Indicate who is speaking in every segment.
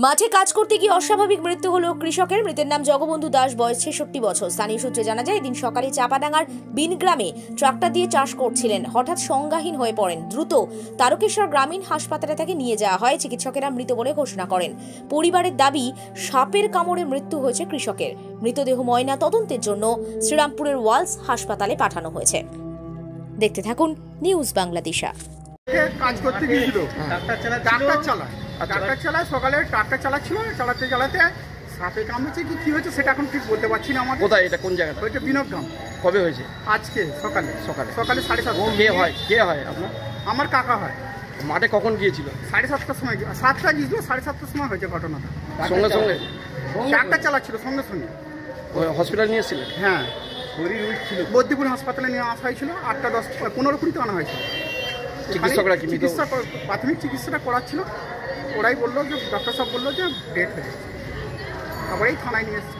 Speaker 1: মাঠে কাজ করতে গিয়ে অস্বাভাবিক মৃত্যু হলো কৃষকের। মৃতের নাম জগবন্ধু দাস, বয়স ৬৬ বছর। স্থানীয় সূত্রে জানা যায়, এদিন সকালে চাপাডাঙ্গার বিন গ্রামে ট্রাক্টর দিয়ে চাষ করছিলেন। হঠাৎ সংজ্ঞাহীন হয়ে পড়েন। দ্রুত তারকেশ্বর গ্রামীণ হাসপাতালে তাকে নিয়ে যাওয়া হয়। চিকিৎসকেরা মৃত বলে ঘোষণা করেন। পরিবারের দাবি, সাপের কামড়ে মৃত্যু হয়েছে কৃষকের। মৃতদেহ ময়না তদন্তের জন্য শ্রীরামপুরের ওয়ালস হাসপাতালে পাঠানো হয়েছে। দেখতে থাকুন নিউজ বাংলাদেশা।
Speaker 2: কাজ করতে গিয়েছিল, ট্রাক্টর চালায় সকালে ট্রাক্টর চালাচ্ছিল, চালাতে সাপে কামড়েছে কি হয়েছে সেটা এখন ঠিক বলতে পারছি না। আমার
Speaker 3: কোথায় এটা, কোন জায়গাটা?
Speaker 2: ওইটা বিনোদগ্রাম।
Speaker 3: কবে হয়েছে?
Speaker 2: আজকে সকালে 7:30।
Speaker 3: কে হয় আপনার?
Speaker 2: আমার কাকা হয়।
Speaker 3: মাঠে কখন গিয়েছিল?
Speaker 2: 7:30টার সময়। 7টা গিয়েছিল, 7:30টার সময় হয়েছে ঘটনাটা।
Speaker 3: সঙ্গে সঙ্গে
Speaker 2: ট্রাক্টর চালাচ্ছিল, সঙ্গে সঙ্গে
Speaker 3: হসপিটাল নিয়ে এসেছিলেন?
Speaker 2: হ্যাঁ, শরীর উইক ছিল। বদ্দিপুর হাসপাতালে নিয়ে আসা হয়েছিল। 8টা 10 15-20 আনা হয়েছিল।
Speaker 3: চিকিৎসকরা কি
Speaker 2: প্রাথমিক চিকিৎসাটা করাচ্ছিল। ওরাই বললো যে, ডক্টর সাহেব বললো যে ডেট হয়ে গেছে। তারপরে এই থানায় নিয়ে এসছে।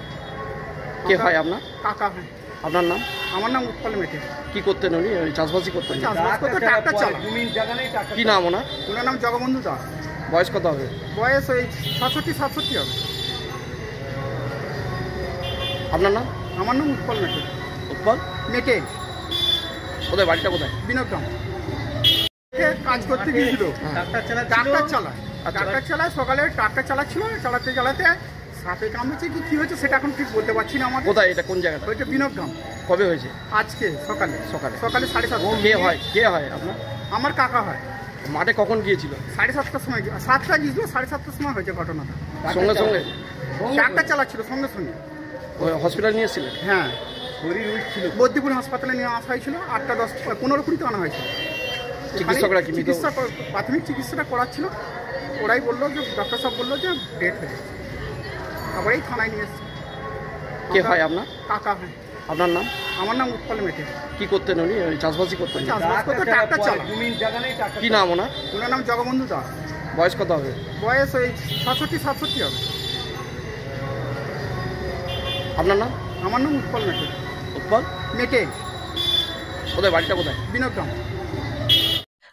Speaker 3: কে হয় আপনার?
Speaker 2: কাকা হয়।
Speaker 3: আপনার নাম?
Speaker 2: আমার নাম উৎপল মেটে।
Speaker 3: কি করতেন উনি? চাষবাসই করতেন?
Speaker 2: চাষবাস করতে, ট্রাক্টর চালা।
Speaker 3: কি নাম ওনার?
Speaker 2: ওনার নাম জগবন্ধু দাস।
Speaker 3: বয়স কত হবে?
Speaker 2: বয়স ওই 66-67 হবে।
Speaker 3: আপনার নাম?
Speaker 2: আমার নাম উৎপল মেটে।
Speaker 3: উৎপল
Speaker 2: মেটে।
Speaker 3: কোথায়, বাড়িটা কোথায়?
Speaker 2: বিনোদগ্রাম। কাজ করতে গিয়েছিল, ট্রাক্টর চালায় সকালে ট্রাক্টর চালাচ্ছিল, চালাতে সাপে কামড়েছে কি হয়েছে সেটা এখন ঠিক বলতে পারছি না। আমার
Speaker 3: কোথায় এটা, কোন জায়গাটা?
Speaker 2: ওইটা বিনোদগ্রাম।
Speaker 3: কবে হয়েছে?
Speaker 2: আজকে সকালে 7:30।
Speaker 3: কে হয় আপনার?
Speaker 2: আমার কাকা হয়।
Speaker 3: মাঠে কখন গিয়েছিল?
Speaker 2: 7:30টার সময়। 7টা গিয়েছিল, 7:30টার সময় হয়েছে ঘটনাটা।
Speaker 3: সঙ্গে সঙ্গে
Speaker 2: ট্রাক্টর চালাচ্ছিল, সঙ্গে সঙ্গে
Speaker 3: হসপিটাল নিয়ে এসেছিলেন?
Speaker 2: হ্যাঁ, শরীর উইক ছিল। বদ্দিপুর হাসপাতালে নিয়ে আসা হয়েছিল। 8টা 10 15-20 আনা হয়েছিল।
Speaker 3: চিকিৎসকরা কি
Speaker 2: প্রাথমিক চিকিৎসাটা করাচ্ছিল। ওরাই বললো যে, ডক্টর সাহেব বললো যে ডেট হয়ে গেছে। তারপরে এই থানায় নিয়ে এসছে।
Speaker 3: কে হয় আপনার?
Speaker 2: কাকা হয়।
Speaker 3: আপনার নাম?
Speaker 2: আমার নাম উৎপল মেটে।
Speaker 3: কি করতেন উনি? চাষবাসই করতেন?
Speaker 2: চাষবাস করতে, ট্রাক্টর চালা।
Speaker 3: কি নাম ওনার?
Speaker 2: ওনার নাম জগবন্ধু দাস।
Speaker 3: বয়স কত হবে?
Speaker 2: বয়স ওই 66-67 হবে।
Speaker 3: আপনার নাম?
Speaker 2: আমার নাম উৎপল মেটে।
Speaker 3: উৎপল
Speaker 2: মেটে।
Speaker 3: কোথায়, বাড়িটা কোথায়?
Speaker 2: বিনোদগ্রাম।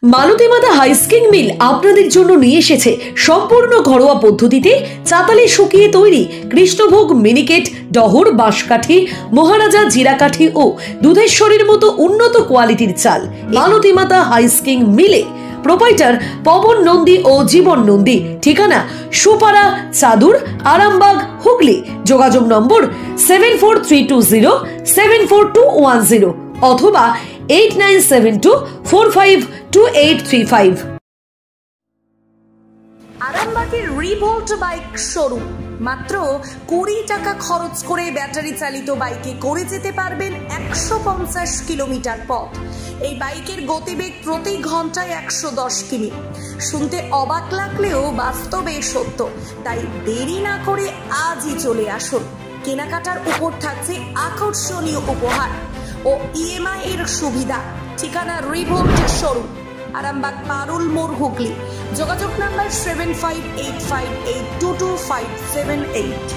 Speaker 4: মালতী মাতা হাইস্কিং মিল আপনাদের জন্য নিয়ে এসেছে সম্পূর্ণ ঘরোয়া পদ্ধতিতে চাতালে শুকিয়ে তৈরি কৃষ্ণভোগ মিনিকেট, ডহর, বাঁশকাঠি, মহারাজা জিরাকাঠি ও দুধেশ্বরীর মতো উন্নত কোয়ালিটির চাল। মালতী মাতা হাইস্কিং মিলে প্রোপাইটার পবন নন্দী ও জীবন নন্দী। ঠিকানা সুপারা, চাদুর, আরামবাগ, হুগলি। যোগাযোগ নম্বর 7432074210 অথবা 8972452835।
Speaker 1: আরামবাগের রিভোল্ট বাইক শোরুম। মাত্র 20 টাকা খরচ করে ব্যাটারি চালিত বাইকে করে যেতে পারবেন 150 কিলোমিটার পথ। এই বাইকের গতিবেগ প্রতি ঘন্টায় 110 কিমি। শুনতে অবাক লাগলেও বাস্তবে সত্য। তাই দেরি না করে আজই চলে আসুন। কেনাকাটার উপর থাকছে আকর্ষণীয় উপহার ও ইএমআই এর সুবিধা। ঠিকানা রিভোল্ট শোরুম, আরামবাগ, পারুল মোড়, হুগলি। যোগাযোগ নাম্বার 7585822578।